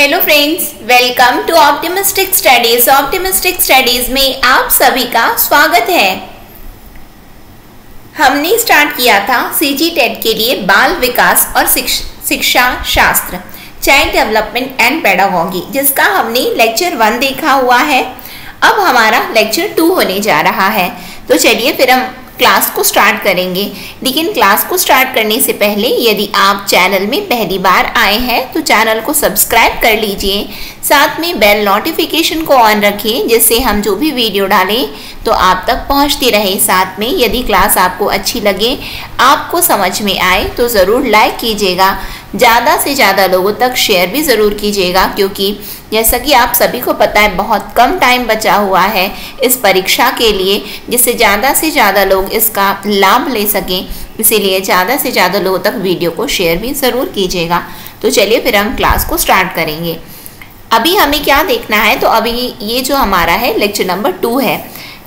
Hello friends, welcome to optimistic studies. Optimistic studies में आप सभी का स्वागत है। हमने स्टार्ट किया था सीजी टेट के लिए बाल विकास और शिक्षा शास्त्र, चाइल्ड डेवलपमेंट एंड पेडागोगी, जिसका हमने लेक्चर 1 देखा हुआ है। अब हमारा लेक्चर 2 होने जा रहा है। तो चलिए फिर हम क्लास को स्टार्ट करेंगे। लेकिन क्लास को स्टार्ट करने से पहले यदि आप चैनल में पहली बार आए हैं तो चैनल को सब्सक्राइब कर लीजिए, साथ में बेल नोटिफिकेशन को ऑन रखिए, जिससे हम जो भी वीडियो डालें तो आप तक पहुंचती रहे। साथ में यदि क्लास आपको अच्छी लगे, आपको समझ में आए तो ज़रूर लाइक कीजिएगा, ज़्यादा से ज़्यादा लोगों तक शेयर भी ज़रूर कीजिएगा, क्योंकि जैसा कि आप सभी को पता है बहुत कम टाइम बचा हुआ है इस परीक्षा के लिए, जिससे ज़्यादा से ज़्यादा लोग इसका लाभ ले सकें। इसीलिए ज़्यादा से ज़्यादा लोगों तक वीडियो को शेयर भी ज़रूर कीजिएगा। तो चलिए फिर हम क्लास को स्टार्ट करेंगे। अभी हमें क्या देखना है, तो अभी ये जो हमारा है लेक्चर नंबर 2 है,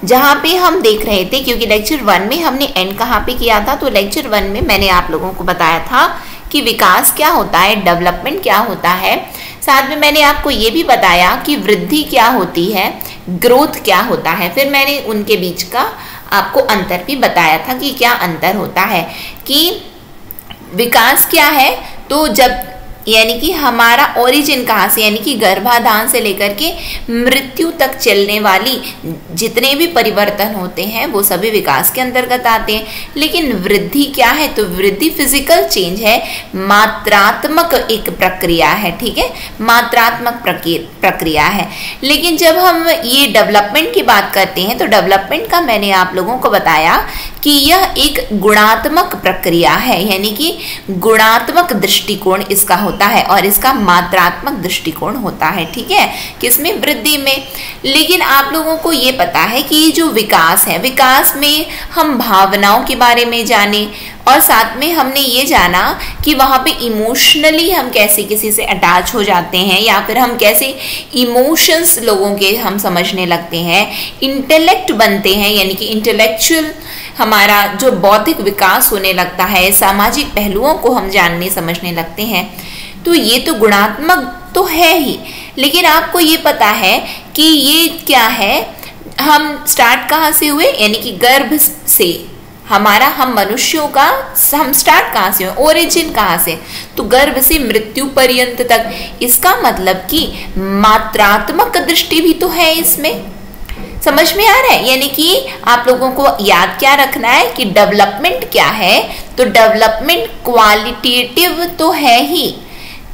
जहाँ पे हम देख रहे थे, क्योंकि लेक्चर 1 में हमने एंड कहाँ पे किया था, तो लेक्चर 1 में मैंने आप लोगों को बताया था कि विकास क्या होता है, डेवलपमेंट क्या होता है। साथ में मैंने आपको ये भी बताया कि वृद्धि क्या होती है, ग्रोथ क्या होता है। फिर मैंने उनके बीच का आपको अंतर भी बताया था कि क्या अंतर होता है, कि विकास क्या है, तो जब यानी कि हमारा ओरिजिन कहाँ से, यानी कि गर्भाधान से लेकर के मृत्यु तक चलने वाली जितने भी परिवर्तन होते हैं वो सभी विकास के अंतर्गत आते हैं। लेकिन वृद्धि क्या है, तो वृद्धि फिजिकल चेंज है, मात्रात्मक एक प्रक्रिया है। ठीक है, मात्रात्मक प्रक्रिया है। लेकिन जब हम ये डेवलपमेंट की बात करते हैं तो डेवलपमेंट का मैंने आप लोगों को बताया कि यह एक गुणात्मक प्रक्रिया है, यानी कि गुणात्मक दृष्टिकोण इसका होता है और इसका मात्रात्मक दृष्टिकोण होता है। ठीक है, किसमें, वृद्धि में। लेकिन आप लोगों को ये पता है कि ये जो विकास है, विकास में हम भावनाओं के बारे में जाने, और साथ में हमने ये जाना कि वहाँ पे इमोशनली हम कैसे किसी से अटैच हो जाते हैं, या फिर हम कैसे इमोशंस लोगों के हम समझने लगते हैं, इंटेलेक्ट बनते हैं, यानी कि इंटेलेक्चुअल हमारा जो बौद्धिक विकास होने लगता है, सामाजिक पहलुओं को हम जानने समझने लगते हैं। तो ये तो गुणात्मक तो है ही, लेकिन आपको ये पता है कि ये क्या है, हम स्टार्ट कहाँ से हुए, यानी कि गर्भ से हमारा, हम मनुष्यों का हम स्टार्ट कहाँ से हुए, ओरिजिन कहाँ से, तो गर्भ से मृत्यु पर्यंत तक। इसका मतलब कि मात्रात्मक दृष्टि भी तो है इसमें, समझ में आ रहा है। यानी कि आप लोगों को याद क्या रखना है कि डेवलपमेंट क्या है, तो डेवलपमेंट क्वालिटेटिव तो है ही,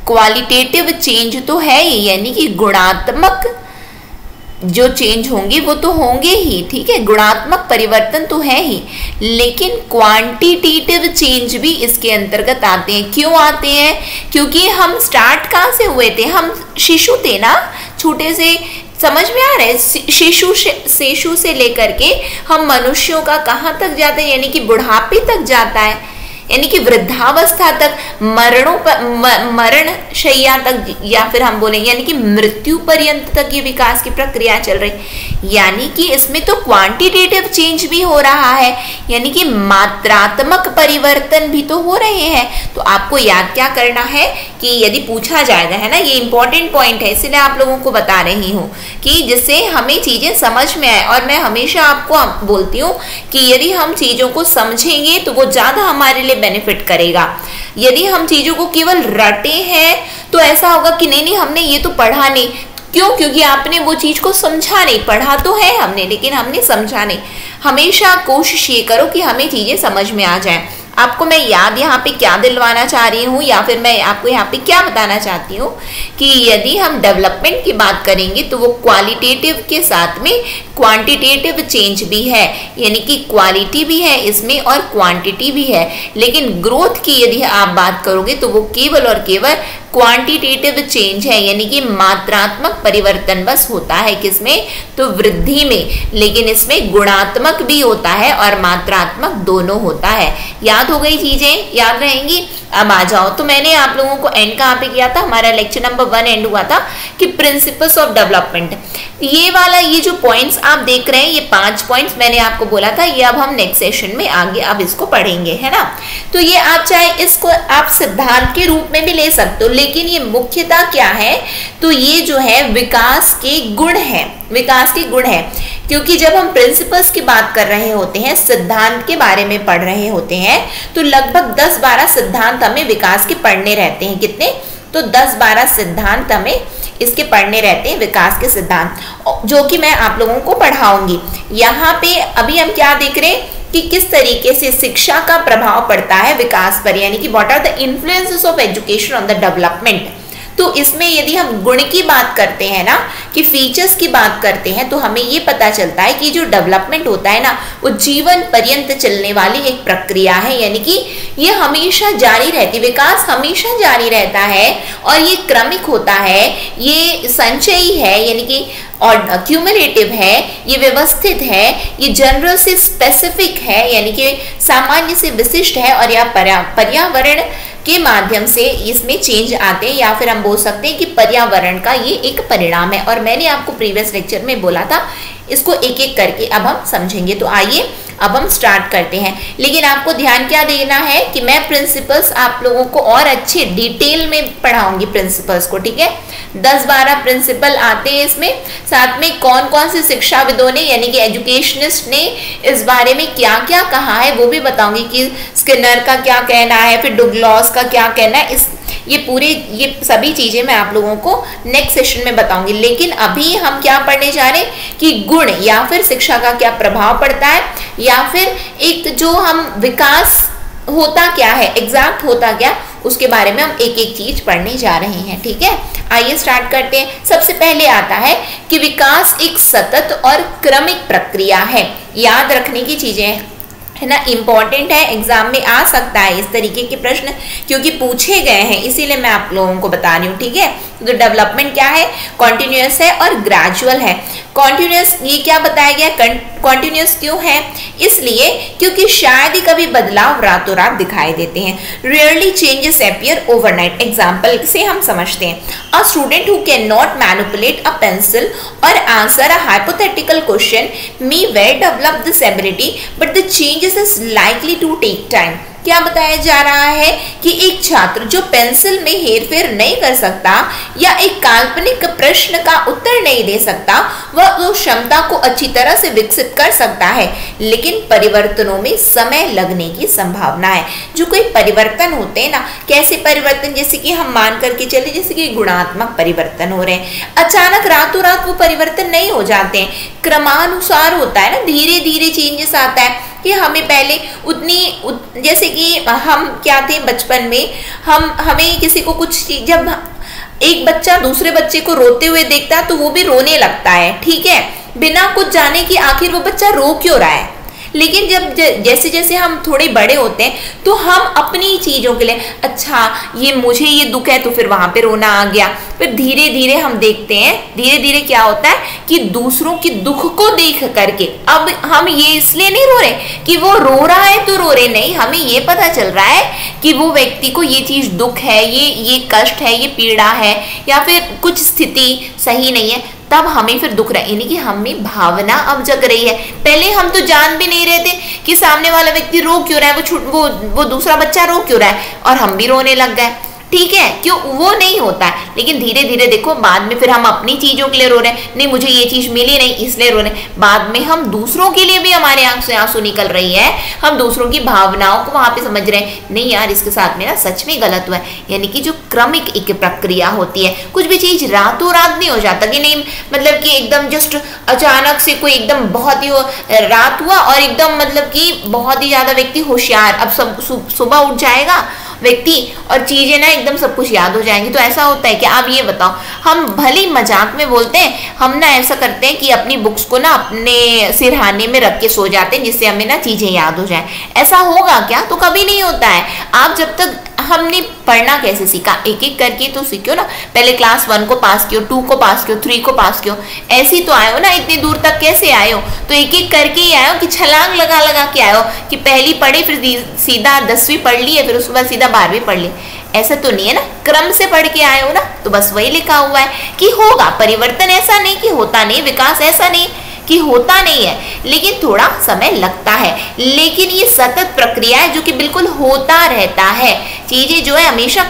क्वालिटेटिव चेंज तो है ही, यानी कि गुणात्मक जो चेंज होंगे वो तो होंगे ही। ठीक है, गुणात्मक परिवर्तन तो है ही, लेकिन क्वांटिटेटिव चेंज भी इसके अंतर्गत आते हैं। क्यों आते हैं, क्योंकि हम स्टार्ट कहाँ से हुए थे, हम शिशु थे ना, छोटे से, समझ में आ रहा है, शिशु से लेकर के हम मनुष्यों का कहाँ तक जाते हैं, यानी कि बुढ़ापे तक जाता है, यानी कि वृद्धावस्था तक, मरण शैया तक, या फिर हम बोलेंगे यानी कि मृत्यु पर्यंत तक ये विकास की प्रक्रिया चल रही। यानी कि इसमें तो क्वांटिटेटिव चेंज भी हो रहा है, यानी कि मात्रात्मक परिवर्तन भी तो हो रहे हैं। तो आपको याद क्या करना है कि यदि पूछा जाएगा, है ना, ये इंपॉर्टेंट पॉइंट है, इसलिए आप लोगों को बता रही हूँ कि जिससे हमें चीजें समझ में आए। और मैं हमेशा आपको बोलती हूँ कि यदि हम चीजों को समझेंगे तो वो ज्यादा हमारे लिए बेनिफिट करेगा। यदि हम चीजों को केवल रटे हैं तो ऐसा होगा कि नहीं हमने ये तो पढ़ा नहीं। क्यों, क्योंकि आपने वो चीज को समझा नहीं, पढ़ा तो है हमने लेकिन हमने समझा नहीं। हमेशा कोशिश ये करो कि हमें चीजें समझ में आ जाएं। आपको मैं याद यहाँ पे क्या दिलवाना चाह रही हूँ, या फिर मैं आपको यहाँ पे क्या बताना चाहती हूँ कि यदि हम डेवलपमेंट की बात करेंगे तो वो क्वालिटेटिव के साथ में क्वांटिटेटिव चेंज भी है, यानी कि क्वालिटी भी है इसमें और क्वांटिटी भी है। लेकिन ग्रोथ की यदि आप बात करोगे तो वो केवल और केवल क्वांटिटेटिव चेंज है, यानी कि मात्रात्मक परिवर्तन बस होता है, किसमें, तो वृद्धि में। लेकिन इसमें गुणात्मक भी होता है और मात्रात्मक दोनों होता है। याद हो गई चीजें, याद रहेंगी। अब आ जाओ, तो मैंने आप लोगों को एंड कहाँ पे किया था, हमारा लेक्चर नंबर 1 एंड हुआ था कि प्रिंसिपल्स ऑफ डेवलपमेंट। ये वाला, ये जो पॉइंट्स आप देख रहे हैं, ये 5 पॉइंट्स मैंने आपको बोला था, ये अब हम नेक्स्ट सेशन में आगे अब इसको पढ़ेंगे, है ना। तो ये आप चाहे इसको आप सिद्धांत के रूप में भी ले सकते हो, लेकिन ये मुख्यतः क्या है, तो ये जो है विकास के गुण है, विकास के गुण है। क्योंकि जब हम प्रिंसिपल्स की बात कर रहे होते हैं, सिद्धांत के बारे में पढ़ रहे होते हैं, तो लगभग 10-12 सिद्धांत हमें विकास के पढ़ने रहते हैं। कितने? तो 10-12 सिद्धांत हमें इसके पढ़ने रहते हैं, विकास के सिद्धांत, जो कि मैं आप लोगों को पढ़ाऊंगी। यहाँ पे अभी हम क्या देख रहे हैं कि किस तरीके से शिक्षा का प्रभाव पड़ता है विकास पर, यानी कि what are the influences of education on the development. तो इसमें यदि हम गुण की बात करते हैं ना, कि फीचर्स की बात करते हैं, तो हमें ये पता चलता है कि जो डेवलपमेंट होता है ना, वो जीवन पर्यंत चलने वाली एक प्रक्रिया है, यानी कि ये हमेशा जारी रहती, विकास हमेशा जारी रहता है और ये क्रमिक होता है, ये संचयी है, यानी कि और क्यूमुलेटिव है, ये व्यवस्थित है, ये जनरल से स्पेसिफिक है, यानी कि सामान्य से विशिष्ट है, और यह पर्यावरण के माध्यम से इसमें चेंज आते हैं, या फिर हम बोल सकते हैं कि पर्यावरण का ये एक परिणाम है। और मैंने आपको प्रीवियस लेक्चर में बोला था, इसको एक एक करके अब हम समझेंगे। तो आइए अब हम स्टार्ट करते हैं। लेकिन आपको ध्यान क्या देना है कि मैं प्रिंसिपल्स आप लोगों को और अच्छे डिटेल में पढ़ाऊंगी प्रिंसिपल्स को, ठीक है। 10-12 प्रिंसिपल आते हैं इसमें, साथ में कौन कौन से शिक्षाविदों ने यानी कि एजुकेशनिस्ट ने इस बारे में क्या क्या कहा है वो भी बताऊंगी, कि स्किनर का क्या कहना है, फिर डुग्लास का क्या कहना है, ये सभी चीजें मैं आप लोगों को नेक्स्ट सेशन में बताऊंगी। लेकिन अभी हम क्या पढ़ने जा रहे हैं कि गुण या फिर शिक्षा का क्या प्रभाव पड़ता है, या फिर एक जो हम विकास होता क्या है, एग्जैक्ट होता क्या, उसके बारे में हम एक एक चीज पढ़ने जा रहे हैं, ठीक है। आइए स्टार्ट करते हैं। सबसे पहले आता है कि विकास एक सतत और क्रमिक प्रक्रिया है। याद रखने की चीजें है ना, इंपॉर्टेंट है, एग्जाम में आ सकता है इस तरीके के प्रश्न, क्योंकि पूछे गए हैं, इसीलिए मैं आप लोगों को बता रही हूँ, ठीक है। तो डेवलपमेंट क्या है, कॉन्टिन्यूअस है और ग्रेजुअल है। कॉन्टिन्यूअस ये क्या बताया गया, कॉन्टिन्यूअस क्यों है, इसलिए क्योंकि शायद ही कभी बदलाव रातों रात दिखाई देते हैं। Rarely changes appear overnight. Example से हम समझते हैं, a student who can not manipulate a pencil और answer a hypothetical question may well develop this ability but the changes is likely to take time. क्या बताया जा रहा है कि एक छात्र जो पेंसिल में हेरफेर नहीं कर सकता या एक काल्पनिक प्रश्न का उत्तर नहीं दे सकता, वह उस क्षमता को अच्छी तरह से विकसित कर सकता है, लेकिन परिवर्तनों में समय लगने की संभावना है। जो कोई परिवर्तन होते हैं ना, कैसे परिवर्तन, जैसे कि हम मान करके चले, जैसे कि गुणात्मक परिवर्तन हो रहे हैं, अचानक रातों रात वो परिवर्तन नहीं हो जाते हैं, क्रमानुसार होता है ना, धीरे धीरे चेंजेस आता है। कि हमें पहले जैसे कि हम क्या थे बचपन में, हमें किसी को कुछ चीज, जब एक बच्चा दूसरे बच्चे को रोते हुए देखता है तो वो भी रोने लगता है, ठीक है, बिना कुछ जाने कि आखिर वो बच्चा रो क्यों रहा है। लेकिन जब जैसे जैसे हम थोड़े बड़े होते हैं तो हम अपनी चीजों के लिए, अच्छा ये मुझे ये दुख है, तो फिर वहां पे रोना आ गया। फिर धीरे धीरे हम देखते हैं, धीरे धीरे क्या होता है कि दूसरों की दुख को देख करके अब हम ये इसलिए नहीं रो रहे कि वो रो रहा है तो रो रहे, नहीं, हमें ये पता चल रहा है कि वो व्यक्ति को ये चीज दुख है, ये कष्ट है, ये पीड़ा है, या फिर कुछ स्थिति सही नहीं है, तब हमें फिर दुख रहा है, यानी कि हमें भावना अब जग रही है। पहले हम तो जान भी नहीं रहे थे कि सामने वाला व्यक्ति रो क्यों रहा है, वो दूसरा बच्चा रो क्यों रहा है, और हम भी रोने लग गए, ठीक है, क्यों, वो नहीं होता है। लेकिन धीरे धीरे देखो, बाद में फिर हम अपनी चीजों के लिए रो रहे हैं, नहीं मुझे ये चीज मिली नहीं इसलिए रो रहे हैं, बाद में हम दूसरों के लिए भी हमारे आंख से आंसू निकल रही है, हम दूसरों की भावनाओं को वहां पे समझ रहे हैं, नहीं यार इसके साथ में ना सच में गलत हुआ है। यानी कि जो क्रमिक एक प्रक्रिया होती है, कुछ भी चीज रातों रात नहीं हो जाता, कि नहीं मतलब कि एकदम जस्ट अचानक से कोई एकदम बहुत ही रात हुआ और एकदम मतलब कि बहुत ही ज्यादा व्यक्ति होशियार, अब सब सुबह उठ जाएगा व्यक्ति और चीजें ना एकदम सब कुछ याद हो जाएंगी, तो ऐसा होता है कि आप ये बताओ, हम भले मजाक में बोलते हैं, हम ना ऐसा करते हैं कि अपनी बुक्स को ना अपने सिरहाने में रख के सो जाते हैं जिससे हमें ना चीजें याद हो जाए। ऐसा होगा क्या? तो कभी नहीं होता है। आप जब तक, हमने पढ़ना कैसे सीखा, एक एक करके तो सीखो ना, पहले क्लास 1 को पास कियो, 2 को पास कियो, 3 को पास कियो, ऐसे तो आए हो ना, इतनी दूर तक कैसे आए हो, तो एक एक करके ही आए हो कि छलांग लगा लगा के आए हो कि पहली पढ़े फिर सीधा 10वीं पढ़ ली है, फिर उसके बाद सीधा 12वीं पढ़ ली, ऐसा तो नहीं है ना, क्रम से पढ़ के आए हो ना। तो बस वही लिखा हुआ है कि होगा परिवर्तन, ऐसा नहीं कि होता नहीं, विकास ऐसा नहीं कि होता नहीं है, लेकिन थोड़ा समय लगता है, लेकिन ये सतत प्रक्रिया है जो कि बिल्कुल होता रहता है। चीजें जो है हमेशा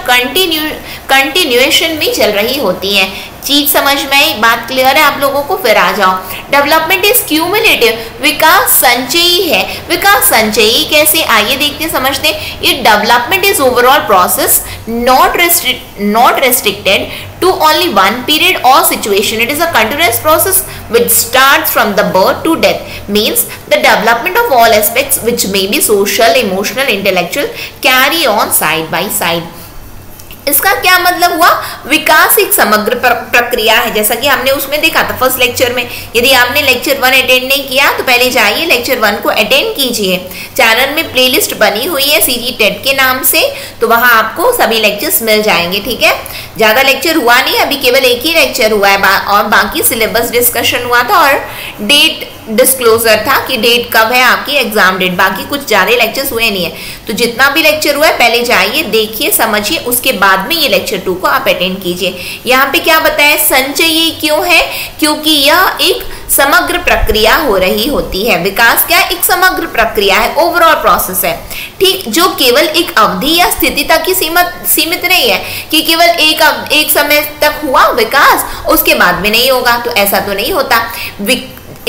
कंटिन्यूएशन में चल रही होती हैं। चीज समझ में आई, बात क्लियर है आप लोगों को? फिर आ जाओ, डेवलपमेंट इज क्यूमुलेटिव, विकास संचयी है। विकास संचयी कैसे, आइए देखते समझते। ये development is overall process not restricted to only one period or situation. It is a continuous process which starts from the birth to death. Means the development of all aspects which may be social, emotional, intellectual carry on side by side. इसका क्या मतलब हुआ? विकास एक समग्र प्रक्रिया है, जैसा कि हमने उसमें देखा था फर्स्ट लेक्चर में। यदि आपने लेक्चर 1 अटेंड नहीं किया तो पहले जाइए लेक्चर 1 को अटेंड कीजिए। चैनल में प्लेलिस्ट बनी हुई है सीजी टेट के नाम से, तो वहां आपको सभी लेक्चर्स मिल जाएंगे। ठीक है, ज्यादा लेक्चर हुआ नहीं, अभी केवल एक ही लेक्चर हुआ है और बाकी सिलेबस डिस्कशन हुआ था और डेट डिस्क्लोजर था कि डेट कब है आपकी एग्जाम डेट। बाकी कुछ ज्यादा लेक्चर्स हुए नहीं है, तो जितना भी लेक्चर हुआ है पहले जाइए देखिए समझिए, उसके बाद में ये लेक्चर 2 को आप अटेंड कीजिए। यहाँ पे क्या बताया, संचयी क्यों है? क्योंकि यह एक समग्र प्रक्रिया हो रही होती है। विकास क्या, एक समग्र प्रक्रिया है, ओवरऑल प्रोसेस है। ठीक, जो केवल एक अवधि या स्थिति तक ही सीमित नहीं है कि केवल एक समय तक हुआ विकास उसके बाद में नहीं होगा, तो ऐसा तो नहीं होता।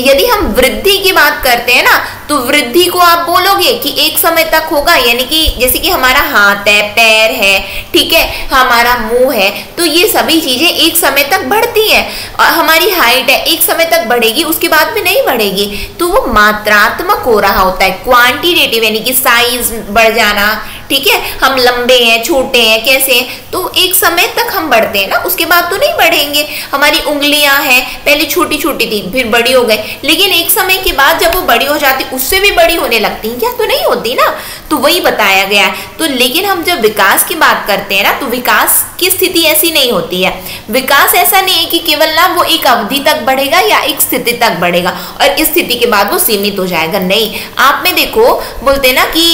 यदि हम वृद्धि की बात करते हैं ना, तो वृद्धि को आप बोलोगे कि एक समय तक होगा, यानी कि जैसे कि हमारा हाथ है, पैर है, ठीक है, हमारा मुंह है, तो ये सभी चीजें एक समय तक बढ़ती हैं। और हमारी हाइट है, एक समय तक बढ़ेगी, उसके बाद में नहीं बढ़ेगी, तो वो मात्रात्मक हो रहा होता है, क्वांटिटेटिव, यानी कि साइज बढ़ जाना। ठीक है, हम लंबे हैं, छोटे हैं, कैसे हैं, तो एक समय तक हम बढ़ते हैं ना, उसके बाद तो नहीं बढ़ेंगे। हमारी उंगलियां हैं, पहले छोटी छोटी थी फिर बड़ी हो गई, लेकिन एक समय के बाद जब वो बड़ी हो जाती उससे भी बड़ी होने लगती हैं, क्या? तो नहीं होती ना, तो वही बताया गया है। तो लेकिन हम जब विकास की बात करते हैं ना, तो विकास की स्थिति ऐसी नहीं होती है। विकास ऐसा नहीं है कि केवल ना वो एक अवधि तक बढ़ेगा या एक स्थिति तक बढ़ेगा और इस स्थिति के बाद वो सीमित हो जाएगा, नहीं। आप में देखो, बोलते ना कि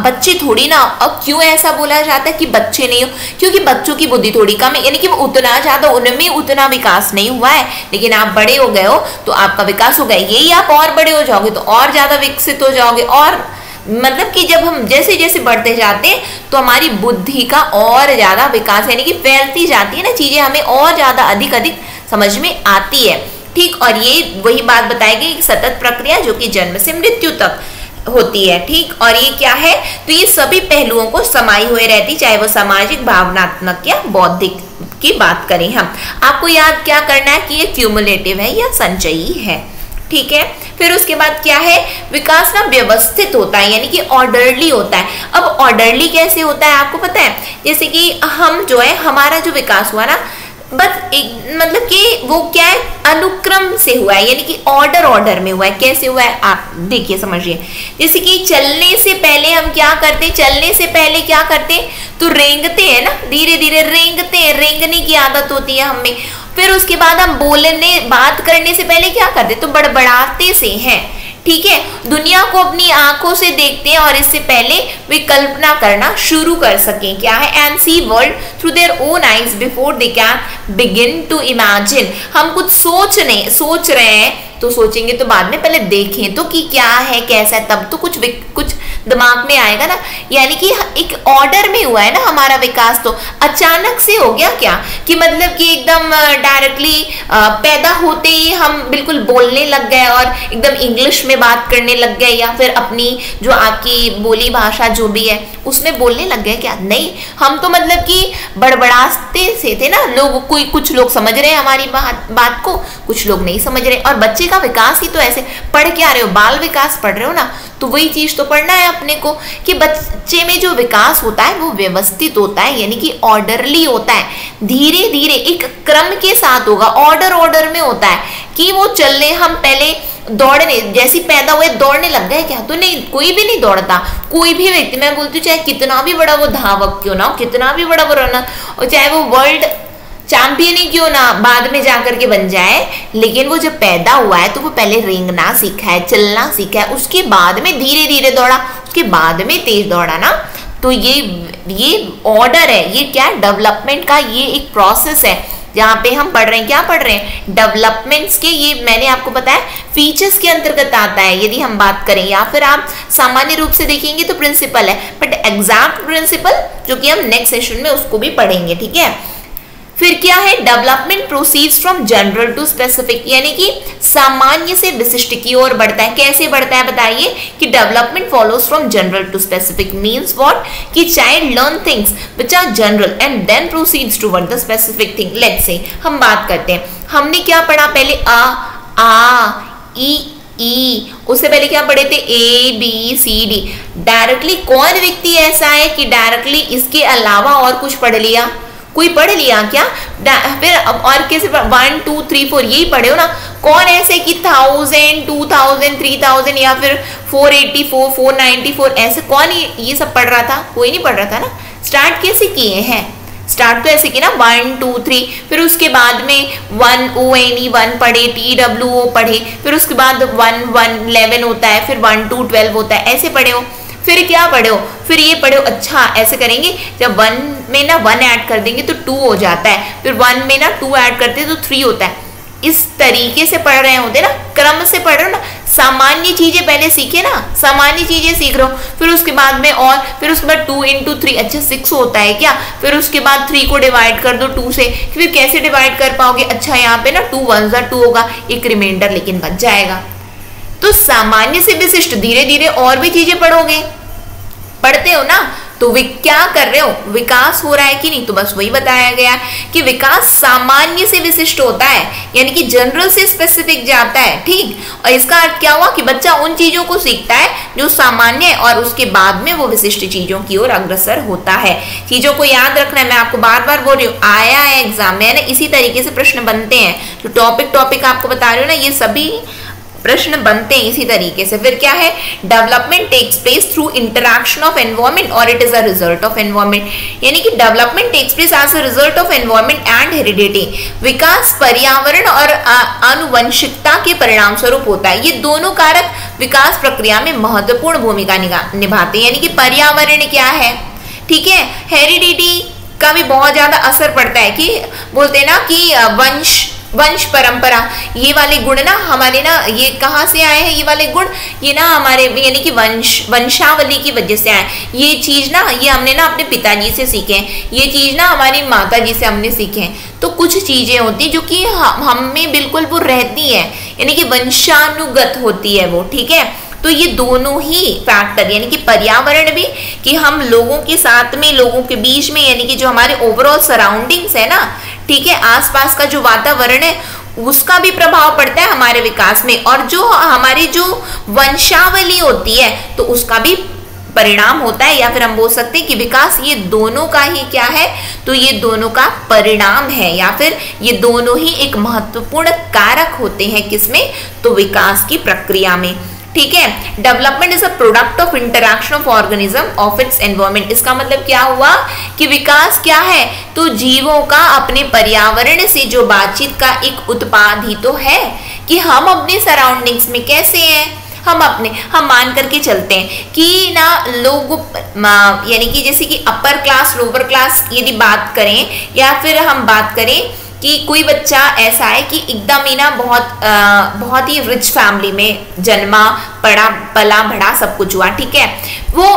बच्चे थोड़ी ना, अब क्यों ऐसा बोला जाता है कि बच्चे नहीं हो? क्योंकि बच्चों की बुद्धि थोड़ी कम है, यानी कि वो उतना ज्यादा, उनमें उतना विकास नहीं हुआ है, लेकिन आप बड़े हो गए हो तो आपका विकास हो गया। यही आप और बड़े हो जाओगे तो और ज्यादा विकसित हो जाओगे, और मतलब कि जब हम जैसे जैसे बढ़ते जाते हैं तो हमारी बुद्धि का और ज्यादा विकास, यानी कि फैलती जाती है ना चीजें, हमें और ज्यादा अधिक समझ में आती है। ठीक, और ये वही बात बताई गई, सतत प्रक्रिया जो कि जन्म से मृत्यु तक होती है। ठीक, और ये क्या है, तो ये सभी पहलुओं को समाई हुए रहती, चाहे वो सामाजिक, भावनात्मक या बौद्धिक की बात करें हम। आपको याद क्या करना है कि ये क्यूमुलेटिव है या संचयी है। ठीक है, फिर उसके बाद क्या है, विकास ना व्यवस्थित होता है, यानी कि ऑर्डरली होता है। अब ऑर्डरली कैसे होता है आपको पता है? जैसे कि हम जो है, हमारा जो विकास हुआ ना, बस एक मतलब कि वो क्या है, अनुक्रम से हुआ है, यानी कि ऑर्डर में हुआ है। कैसे हुआ है आप देखिए समझिए। जैसे कि चलने से पहले हम क्या करते, चलने से पहले क्या करते, तो रेंगते हैं ना, धीरे धीरे रेंगते हैं, रेंगने की आदत होती है हमें। फिर उसके बाद हम बात करने से पहले क्या करते, तो बड़बड़ाते से हैं। ठीक है, दुनिया को अपनी आंखों से देखते हैं और इससे पहले वे कल्पना करना शुरू कर सकें, क्या है, and see world through their own eyes before they can begin to imagine. हम कुछ सोच रहे हैं तो सोचेंगे तो बाद में, पहले देखें तो कि क्या है, कैसा है, तब तो कुछ दिमाग में आएगा ना। यानी कि एक ऑर्डर में हुआ है ना हमारा विकास, तो अचानक से हो गया क्या कि मतलब कि एकदम डायरेक्टली पैदा होते ही हम बिल्कुल बोलने लग गए और एकदम इंग्लिश में बात करने लग गए, या फिर अपनी जो आपकी बोली भाषा जो भी है उसमें बोलने लग गए, क्या? नहीं, हम तो मतलब कि बड़बड़ाते से थे ना। कुछ लोग समझ रहे हैं हमारी बात को, कुछ लोग नहीं समझ रहे। और बच्चे का विकास ही तो ऐसे, पढ़ के आ रहे हो, बाल विकास पढ़ रहे हो ना, तो वही चीज तो पढ़ना है अपने को कि बच्चे में जो विकास होता है वो व्यवस्थित होता है, यानी कि ऑर्डरली होता है, धीरे धीरे एक क्रम के साथ होगा, ऑर्डर में होता है कि वो चलने, हम पहले दौड़ने, जैसे पैदा हुए दौड़ने लग गए क्या? तो नहीं, कोई भी नहीं दौड़ता। कोई भी व्यक्ति, मैं बोलती हूँ चाहे कितना भी बड़ा वो धावक क्यों ना हो, कितना भी बड़ा वो रनर, और चाहे वो वर्ल्ड चैंपियन ही क्यों ना बाद में जाकर के बन जाए, लेकिन वो जब पैदा हुआ है तो वो पहले रेंगना सीखा है, चलना सीखा है, उसके बाद में धीरे धीरे दौड़ा, उसके बाद में तेज दौड़ा ना। तो ये ऑर्डर है, ये क्या है, डेवलपमेंट का ये एक प्रोसेस है जहाँ पे हम पढ़ रहे हैं, क्या पढ़ रहे हैं, डेवलपमेंट्स के, ये मैंने आपको बताया फीचर्स के अंतर्गत आता है यदि हम बात करें, या फिर आप सामान्य रूप से देखेंगे तो प्रिंसिपल है, बट एग्जैक्ट प्रिंसिपल जो कि हम नेक्स्ट सेशन में उसको भी पढ़ेंगे, ठीक है। फिर क्या है, development proceeds from general to specific, यानी कि सामान्य से विशिष्ट की ओर बढ़ता है। कैसे बढ़ता है बताइए, कि development follows from general to specific means what, कि child learn things which are general and then proceeds toward the specific thing. Let's say हम बात करते हैं, हमने क्या पढ़ा पहले, आ ई, उससे पहले क्या पढ़े थे, A B C D. Directly कौन व्यक्ति ऐसा है कि डायरेक्टली इसके अलावा और कुछ पढ़ लिया, कोई पढ़ लिया क्या? फिर और कैसे 1 2 3 4 यही पढ़े हो ना। कौन ऐसे कि 1000 2000 3000 या फिर 484 494 ऐसे कौन ये सब पढ़ रहा था? कोई नहीं पढ़ रहा था ना। स्टार्ट कैसे किए हैं, स्टार्ट तो ऐसे किया ना 1 2 3, फिर उसके बाद में 1 ONE 1 पढ़े, TWO पढ़े, फिर उसके बाद 1 1 11 होता है, फिर 1 2 12 होता है, ऐसे पढ़े हो। फिर क्या पढ़े हो, फिर ये पढ़े हो, अच्छा ऐसे करेंगे, जब 1 में ना 1 ऐड कर देंगे तो 2 हो जाता है, फिर 1 में ना 2 ऐड करते हैं तो 3 होता है। इस तरीके से पढ़ रहे होते ना, क्रम से पढ़ रहे हो ना, सामान्य चीजें पहले सीखे ना, सामान्य चीजें सीख रहे हो, फिर उसके बाद में और फिर उसके बाद 2 into 3, अच्छा 6 होता है क्या, फिर उसके बाद 3 को डिवाइड कर दो 2 से, फिर कैसे डिवाइड कर पाओगे, अच्छा यहाँ पे ना 2 1 2 होगा, एक रिमाइंडर लेकिन बच जाएगा। तो सामान्य से विशिष्ट धीरे धीरे और भी चीजें पढ़ोगे, पढ़ते हो ना, तो क्या कर रहे हो, विकास हो रहा है कि नहीं, तो बस वही बताया गया कि विकास सामान्य से विशिष्ट होता है, यानी कि जनरल से स्पेसिफिक जाता है, ठीक। और इसका अर्थ क्या हुआ कि बच्चा उन चीजों को सीखता है जो सामान्य है और उसके बाद में वो विशिष्ट चीजों की ओर अग्रसर होता है। चीजों को याद रखना है, मैं आपको बार बार बोल रही हूँ, आया है एग्जाम में ना, इसी तरीके से प्रश्न बनते हैं, जो टॉपिक आपको बता रही हूँ ना, ये सभी प्रश्न बनते हैं इसी तरीके से। फिर क्या है, development takes place through interaction of environment और it is a result of environment, यानी कि development takes place as a result of environment and heredity. विकास पर्यावरण और आनुवंशिकता के परिणाम स्वरूप होता है। ये दोनों कारक विकास प्रक्रिया में महत्वपूर्ण भूमिका निभाते हैं, यानी कि पर्यावरण क्या है, ठीक है, हेरिडिटी का भी बहुत ज्यादा असर पड़ता है, कि बोलते हैं ना कि वंश परंपरा, ये वाले गुण ना हमारे ना, ये कहाँ से आए हैं ये वाले गुण, ये ना हमारे यानी कि वंशावली की वजह से आए। ये चीज ना, ये हमने ना अपने पिताजी से सीखे हैं, ये चीज ना हमारी माता जी से हमने सीखे हैं। तो कुछ चीजें होती जो कि हम में बिल्कुल वो रहती है, यानी कि वंशानुगत होती है वो, ठीक है। तो ये दोनों ही फैक्टर, यानी कि पर्यावरण भी, कि हम लोगों के साथ में, लोगों के बीच में, यानी कि जो हमारे ओवरऑल सराउंडिंग्स है ना, ठीक है, आसपास का जो वातावरण है उसका भी प्रभाव पड़ता है हमारे विकास में, और जो हमारी जो वंशावली होती है तो उसका भी परिणाम होता है, या फिर हम बोल सकते हैं कि विकास ये दोनों का ही क्या है, तो ये दोनों का परिणाम है, या फिर ये दोनों ही एक महत्वपूर्ण कारक होते हैं किसमें, तो विकास की प्रक्रिया में, ठीक है। Development is a product of interaction of organism of its environment. इसका मतलब क्या हुआ कि विकास क्या है, तो जीवों का अपने पर्यावरण से जो बातचीत का एक उत्पाद ही तो है, कि हम अपने सराउंडिंग्स में कैसे हैं, हम मान करके चलते हैं कि ना लोग, यानी कि जैसे कि अपर क्लास लोअर क्लास यदि बात करें, या फिर हम बात करें कि कोई बच्चा ऐसा है कि एकदम ही ना बहुत ही रिच फैमिली में जन्मा, पला बढ़ा सब कुछ हुआ, ठीक है, वो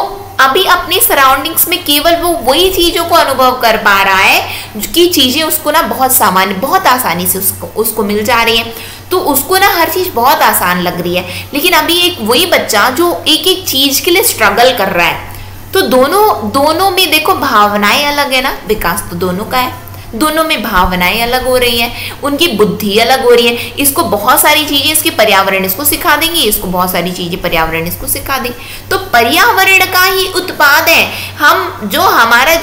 अभी अपनी सराउंडिंग्स में केवल वो वही चीजों को अनुभव कर पा रहा है कि चीजें उसको ना बहुत सामान्य, बहुत आसानी से उसको मिल जा रही है, तो उसको ना हर चीज बहुत आसान लग रही है। लेकिन अभी एक वही बच्चा जो एक एक चीज के लिए स्ट्रगल कर रहा है, तो दोनों में देखो भावनाएं अलग है ना, विकास तो दोनों का है, दोनों में भावनाएं अलग हो रही हैं, उनकी बुद्धि अलग हो रही है। इसको बहुत सारी चीजें इसके पर्यावरण इसको सिखा देंगे, इसको बहुत सारी चीजें पर्यावरण इसको सिखा देंगे, तो पर्यावरण का ही उत्पाद है हम, जो हमारा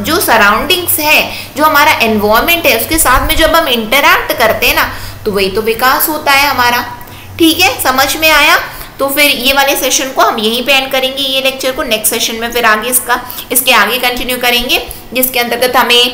जो सराउंडिंग्स है, जो हमारा एनवायरनमेंट है, उसके साथ में जब हम इंटरैक्ट करते हैं ना, तो वही तो विकास होता है हमारा, ठीक है, समझ में आया। तो फिर ये वाले सेशन को हम यहीं पे एंड करेंगे, ये लेक्चर को। नेक्स्ट सेशन में फिर आगे इसके आगे कंटिन्यू करेंगे, जिसके अंतर्गत हमें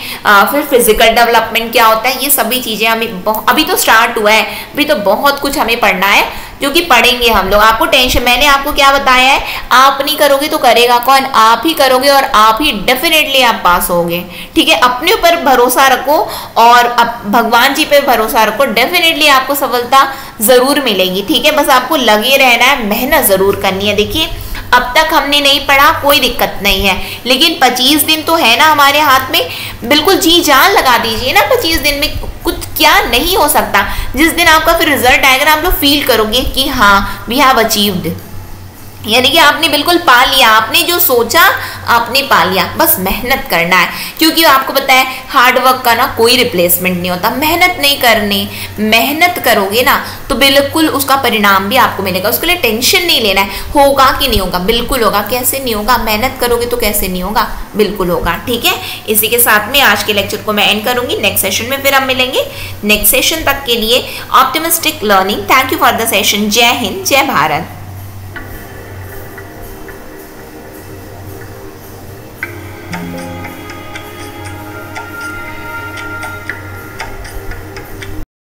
फिर फिजिकल डेवलपमेंट क्या होता है, ये सभी चीजें हमें अभी तो स्टार्ट हुआ है, अभी तो बहुत कुछ हमें पढ़ना है, जो कि पढ़ेंगे हम लोग। आपको टेंशन, मैंने आपको क्या बताया है, आप नहीं करोगे तो करेगा कौन, आप ही करोगे और आप ही डेफिनेटली आप पास होगे। ठीक है, अपने ऊपर भरोसा रखो और भगवान जी पे भरोसा रखो, डेफिनेटली आपको सफलता जरूर मिलेगी। ठीक है, बस आपको लगे रहना है, मेहनत जरूर करनी है। देखिए अब तक हमने नहीं पढ़ा, कोई दिक्कत नहीं है, लेकिन 25 दिन तो है ना हमारे हाथ में, बिल्कुल जी जान लगा दीजिए ना। 25 दिन में कुछ क्या नहीं हो सकता। जिस दिन आपका फिर रिजल्ट आएगा आप लोग फील करोगे कि हाँ वी हैव अचीव्ड, यानी कि आपने बिल्कुल पा लिया, आपने जो सोचा आपने पा लिया। बस मेहनत करना है, क्योंकि आपको पता है हार्डवर्क का ना कोई रिप्लेसमेंट नहीं होता। मेहनत नहीं करनी, मेहनत करोगे ना तो बिल्कुल उसका परिणाम भी आपको मिलेगा। उसके लिए टेंशन नहीं लेना है, होगा कि नहीं होगा, बिल्कुल होगा। कैसे नहीं होगा, मेहनत करोगे तो कैसे नहीं होगा, बिल्कुल होगा। ठीक है, इसी के साथ में आज के लेक्चर को मैं एंड करूंगी। नेक्स्ट सेशन में फिर हम मिलेंगे। नेक्स्ट सेशन तक के लिए optimistic learning. Thank you for the session. जय हिंद, जय भारत।